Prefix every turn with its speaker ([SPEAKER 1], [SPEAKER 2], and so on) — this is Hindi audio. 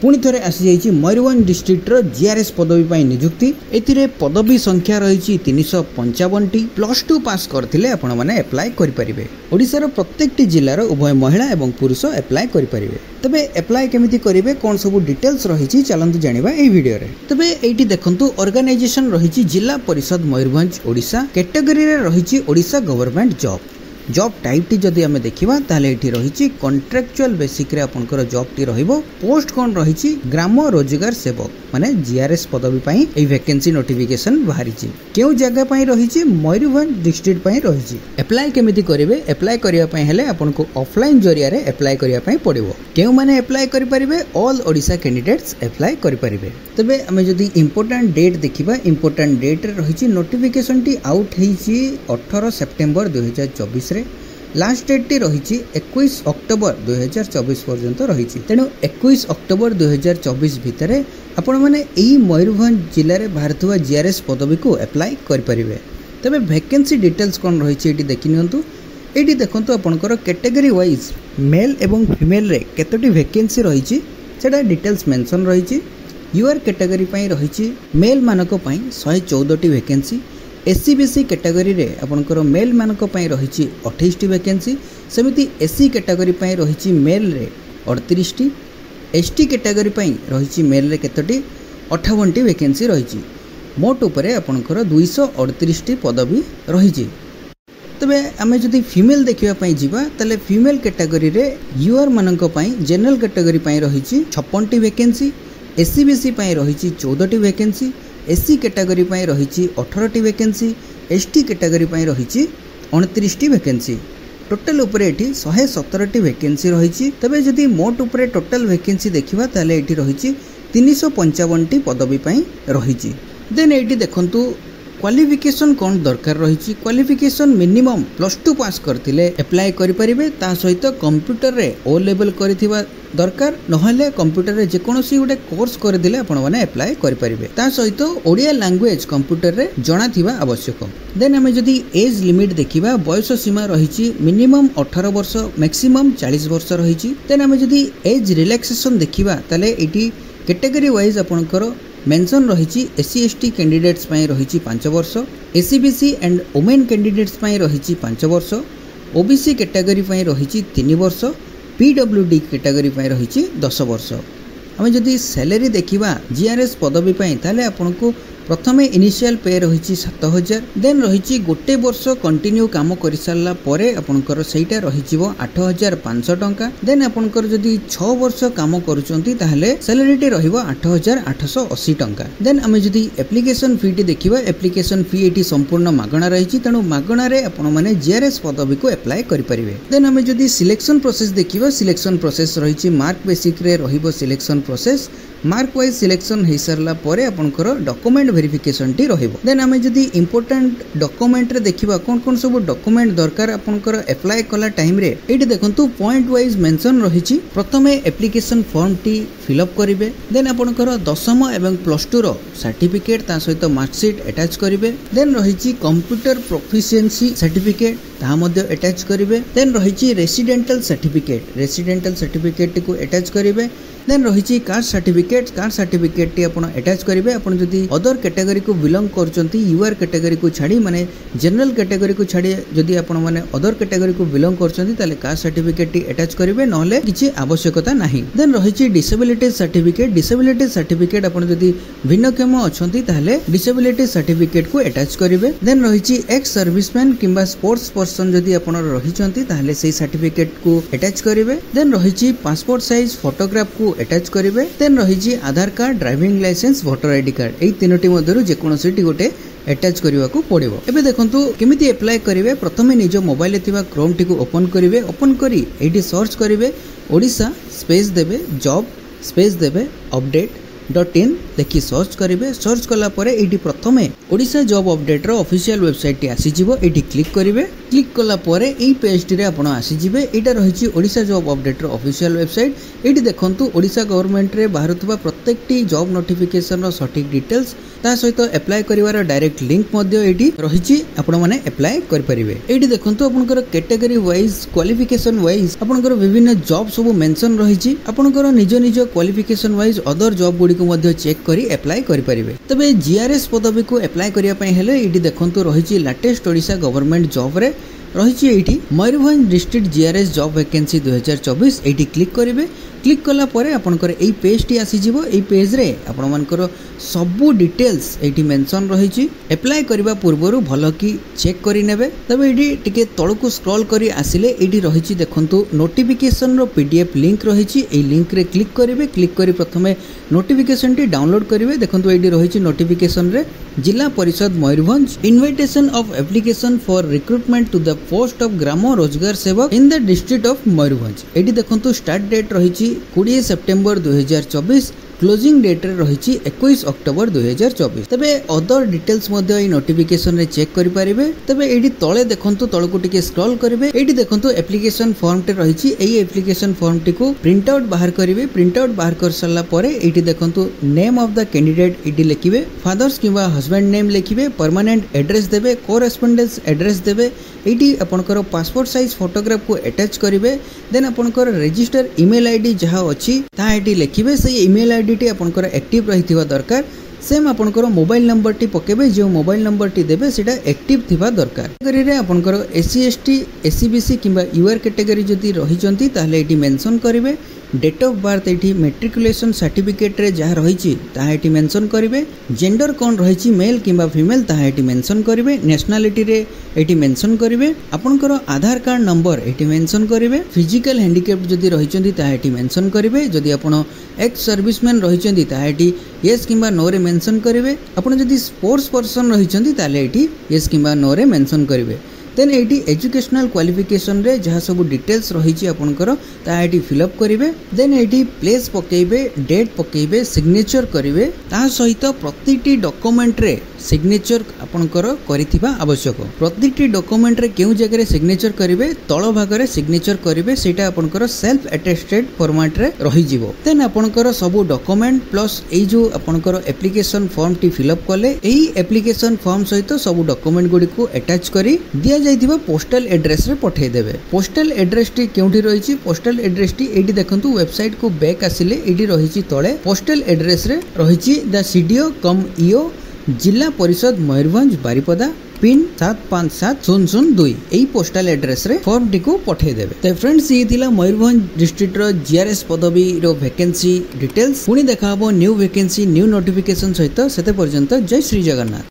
[SPEAKER 1] पुणी थे आसी जाइए मयूरभंज डिस्ट्रिक्टर जीआरएस पदवी पर नियुक्ति ए पदवी संख्या रही 355 +2 पास करथिले आपण माने अप्लाई करि परिबे। ओडिसा रो प्रत्येक जिल्लार उभय महिला एवं पुरुष अप्लाई करि परिबे। तबे अप्लाई केमिति करिवे कोन सब डिटेल्स रही चलंतु जानिबा ए वीडियो रे। तबे एठी देखंतु ऑर्गेनाइजेशन रही जिला परिषद मयूरभंज ओडिसा कैटेगरी रे रही Odisha government job type T जदि आमे देखिबा ताले एठी रही कॉन्ट्रैक्चुअल बेसिक रे आपनकर जॉब टी रहिबो। पोस्ट कोन रही ग्राम रोजगार सेवक माने जीआरएस पदवी पई ए वैकेंसी नोटिफिकेशन बाहरी छि। केउ जगह पई रही मयूरभंज डिस्ट्रिक्ट पई रही। अप्लाई केमिति करिवे अप्लाई करिया पई हेले आपनको ऑफलाइन जरिया रे अप्लाई करिया पई पड़िबो। केउ माने अप्लाई करि परिबे ऑल ओडिसा कैंडिडेट्स अप्लाई करि परिबे। तबे आमे जदि इंपोर्टेंट डेट देखिबा इंपोर्टेंट डेट रे रही नोटिफिकेशन टी आउट हेछि 18 सेप्टेम्बर 2024 रे। लास्ट डेट टी रही 21 अक्टोबर 2024 पर्यंत रही। तेणु 21 अक्टोबर 2024 भितर आपण मैंने यही मयूरभंज जिले में बाहर जीआरएस पदवी को अप्लाई करें। तबे वैकेंसी डिटेल्स कौन रही देखि नियंतु। ये देखो आपंकर कैटेगरी वाइज मेल एवं फीमेल रे केतोटी वैकेंसी रही सेटा डिटेल्स मेंशन रही। यूआर कैटेगरी रही मेल मानक 114 वैकेंसी। एससी बीसी कैटेगरी रे आपनकर मेल मानक पई रही 28 वैकेंसी। सेमिति एससी कैटेगरी पई रही मेल रे 38 टी। एसटी कैटेगरी पई रही मेल रे केतोटी 58 वैकेंसी रही। मोट उपरे आपनकर 238 टी पदवी रही। तबे आमे जदि फीमेल देखिबा पई जिबा तले फीमेल कैटेगरी रे यूआर मानक पई जनरल कैटेगरी पई रही 56 वैकेंसी। एससी बीसी पई रही 14 वैकेंसी। एससी कैटेगरी पई रही 18 वैकेंसी। एसटी कैटेगरी पई रही 29 वैकेंसी। टोटल उपरे एठी 117 वैकेंसी रही। तबे जदि मोट उपरे टोटल वैकेंसी देखिबा ताले एठी रही 355 पदवी पई रही। देन एठी देखंतु क्वालिफिकेशन कौन दरकार रही। क्वालिफिकेशन मिनिमम +2 पास करथिले अप्लाई करि परिबे। ता सहित कंप्यूटर रे ओ लेवल करिथिबा दरकार नहले कंप्यूटर रे जेकोसी गोटे कोर्स कर दिले आपण माने अप्लाई करि परिबे। ता सहित ओडिया लैंग्वेज कंप्यूटर रे जणा थिबा आवश्यक। देन हमें जदि एज लिमिट देखिबा बयस सीमा रही मिनिमम 18 वर्ष मैक्सिमम 40 वर्ष रही। देन हमें जदि एज रिलैक्सेशन देखिबा ताले एटी कैटेगरी वाइज आपनकर मेंशन रही एससी एसटी कैंडिडेट्स पई रही 5 वर्ष। SC BC and women candidates पई रही 5 वर्ष। ओबीसी कैटेगरी पई रही 3 वर्ष। पीडब्ल्यूडी कैटेगरी पई रही 10 वर्ष। हमें जदि सैलरी देखिबा जीआरएस पदवी पई ताले आपनको प्रथमे इनिशियल पे रही 7000। देन रही गोटे वर्ष कंटिन्यू काम कर सारा पर आपंकर सहीटा रही 8500 टंका। देन आपंकर जदि 6 वर्ष काम करुचंती ताहले सैलरीटी रहिबो 8880 टंका। देन आमे जदि एप्लिकेशन फी टी देखिबा एप्लिकेशन फी एटी संपूर्ण मागणा रही। तेणु मागणा रे आपण माने जीआरएस पदवी को अप्लाई करि परिबे। देन आमे जदि सिलेक्शन प्रोसेस देखिबा सिलेक्शन प्रोसेस रही मार्क बेसिक रे रहिबो selection process. Mark wise selection हो सारा पर आपंकर डॉक्यूमेंट वेरिफिकेशन टी रहिबो। देन आमे जदि इंपोर्टेंट डॉक्यूमेंट रे देखिबा कोन सब डॉक्यूमेंट दरकार आपंकर अप्लाई कला टाइम रे एटी देखंतु पॉइंट वाइज मेंशन रही। प्रथमे एप्लिकेशन फॉर्म टी फिलअप करिवे। देन आपंकर 10th एवं +2 रो सर्टिफिकेट ता सहित मार्कशीट अटैच करिवे। देन रही कंप्यूटर प्रोफिशिएंसी सर्टिफिकेट ता मध्ये अटैच करिवे। देन रही रेसिडेंटल सर्टिफिकेट को अटैच करिवे। देन रही कास्ट सर्टिफिकेट टी आपण अटैच करेंगे। आपण जदि अदर कैटेगरी को बिलोंग करचंती यूआर कैटेगरी को छाड़ी माने जनरल कैटेगरी को छाड़ी जदि आपण माने अदर कैटेगरी को बिलोंग करचंती ताले कास्ट सर्टिफिकेट टी अटैच करेंगे नहले किछि आवश्यकता नाही। देन रही डिसेबिलिटी सर्टिफिकेट आपण जदि भिन्नक्षम अछंती ताले डिसेबिलिटी सर्टिफिकेट को अटैच करेंगे। देन रही एक्स सर्विसमैन किंबा स्पोर्ट्स पर्सन जदि आपण रहिचंती ताले सेही सर्टिफिकेट को अटैच करेंगे। देन रही पासपोर्ट साइज फोटोग्राफ को अटैच करेंगे। देन रही Aadhaar card driving licence voter ID card यही तीनोटी मध्यरु जेकोसी गोटे अटैच करने को पड़ो। एबे देखंतु केमिति अप्लाई करेंगे। प्रथमे निज मोबाइल थिबा क्रोम टी को ओपन करेंगे। ओपन करी एठी सर्च करेंगे ओडिशा स्पेस देबे जॉब स्पेस देबे update.in देखि सर्च करेंगे। सर्च कला परे एठी प्रथमे ओडिशा जॉब अपडेट रो ऑफिशियल वेबसाइट टी आसी जिवो। एठी क्लिक करेंगे। क्लिक कला परे एई पेज रे आपण आसी जिवे। एटा रहिछि ओडिशा जॉब अपडेट रो ऑफिशियल वेबसाइट। एटी देखंतु ओडिशा गवर्नमेंट रे बाहरुवा प्रत्येकटी जॉब नोटिफिकेशन रो सटीक डिटेल्स ता सहित अप्लाई करिवार डायरेक्ट लिंक मध्य एटी रहिछि। आपण माने अप्लाई करि परिबे। एटी देखंतु आपनकर कैटेगरी वाइज क्वालिफिकेशन वाइज आपनकर विभिन्न जॉब सब मेंशन रहिछि। आपनकर निज निज क्वालिफिकेशन वाइज अदर जॉब गुडी को मध्य चेक करी अप्लाई करि परिबे। तबे जीआरएस पदवी को अप्लाई करिया पय हेले एटी देखंतु रहिछि लेटेस्ट ओडिशा गवर्नमेंट जॉब रे रहिछि। एटी Mayurbhanj district GRS job vacancy 2024 एटी क्लिक करिवे। क्लिक कला परे आपनकर एई पेज टी आसी जिवो। एई पेज रे आपण मानकर सबु डिटेल्स एटी मेंशन रहिछि। अप्लाई करिबा पूर्वरु भलो की चेक करि नेबे। तबे एटी टिके तळकु स्क्रॉल करी आसिले एटी रहिछि देखंतु नोटिफिकेशन रो पीडीएफ लिंक रहिछि। एई लिंक रे क्लिक करिवे। क्लिक करी प्रथमे नोटिफिकेशन टी डाउनलोड करिवे। देखंतु एटी रहिछि नोटिफिकेशन रे Zilla Parishad Mayurbhanj invitation of application for recruitment to the post of Gram Rozgar Sevak in the district of Mayurbhanj. एटी देखंतु स्टार्ट डेट रहिछि 20 सेप्टेम्बर 2024। क्लोजिंग डेट रे रहिछि 21 अक्टोबर 2024। तबे अदर डिटेल्स मध्य ए नोटिफिकेशन रे चेक करि परिबे। तबे एडी तळे देखंतु तळकु टिके स्क्रॉल करिवे। एडी देखंतु एप्लीकेशन फॉर्म टे रहिछि। एई एप्लीकेशन फॉर्म टी को प्रिंट आउट बाहर करिवे। प्रिंट आउट बाहर कर सल्ला परे एडी देखंतु नेम ऑफ द कैंडिडेट एडी लिखिवे। फादर्स किबा हस्बैंड नेम लिखिवे। परमानेंट एड्रेस देबे। कोरेस्पोंडेंस एड्रेस देबे। एटी आपनकर पासपोर्ट साइज फोटोग्राफ को अटैच करिवे। देन आपनकर रजिस्टर ईमेल आईडी जहा अछि ता एटी लिखिवे। से ईमेल आईडी टी आपनकर एक्टिव रहिथिबा दरकार। सेम आपनकर मोबाइल नंबर टी पकेबे। जो मोबाइल नंबर टी देबे सेटा एक्टिव थिबा दरकार। कैटेगरी रे आपनकर एससी एसटी एससीबीसी किबा यूआर कैटेगरी जदी रहिचंती ताहले एटी मेंशन करिवे। डेट ऑफ बर्थ एटी मैट्रिकुलेशन सर्टिफिकेट रे जहा रहिछि ताहा एटी मेंशन करिवे। जेंडर कोन रहिछि मेल किबा फीमेल ताहा एटी मेंशन करिवे। नेशनलिटी रे एटी मेंशन करिवे। आपनकर आधार कार्ड नंबर एटी मेंशन करिवे। फिजिकल हैंडिकैप जदी रहिचंती ताहा एटी मेंशन करिवे। जदी आपण एक्स सर्विसमैन रहिचंती ताहा एटी यस किबा नो रे मेंशन करिवे। आपण जदी स्पोर्ट्स पर्सन रहिचंती ताले एटी यस किबा नो रे मेंशन करिवे। देन एटी एजुकेशनल क्वालिफिकेशन रे जहा सब डिटेल्स रहिछि आपनकर ता एटी फिल अप करिवे। देन एटी प्लेस पकेइबे। डेट पकेइबे। सिग्नेचर करिवे। ता सहित प्रतिटी डॉक्यूमेंट रे सिग्नेचर आपनकर करिथिबा आवश्यक। प्रतिटी डॉक्यूमेंट रे केउ जगह रे सिग्नेचर करिवे तळ भाग रे सिग्नेचर करिवे। सेटा आपनकर सेल्फ अटेस्टेड फॉर्मेट रे रहि जिवो। देन आपनकर सब डॉक्यूमेंट प्लस एई जो आपनकर एप्लीकेशन फॉर्म टी फिल अप कले एई एप्लीकेशन फॉर्म सहित सब डॉक्यूमेंट गुडी को अटैच करी दिया जाइथिबा पोस्टल एड्रेस रे पठै देबे। पोस्टल एड्रेस टी केउठी रहिछि पोस्टल एड्रेस टी एटी देखंतु वेबसाइट को बैक आसिले एटी रहिछि तळे पोस्टल एड्रेस रे रहिछि द सीडीओ कम ईओ जिला परिषद मयूरभंज बारिपदा पिन 757002 एई पोस्टल एड्रेस रे फॉर्म टी को पठै देबे। ते फ्रेंड्स ये थिला मयूरभंज डिस्ट्रिक्ट रो जीआरएस पदवी रो वैकेंसी डिटेल्स। पुनी देखाबो न्यू वैकेंसी न्यू नोटिफिकेशन सहित सेते पर्यंत जय श्री जगन्नाथ।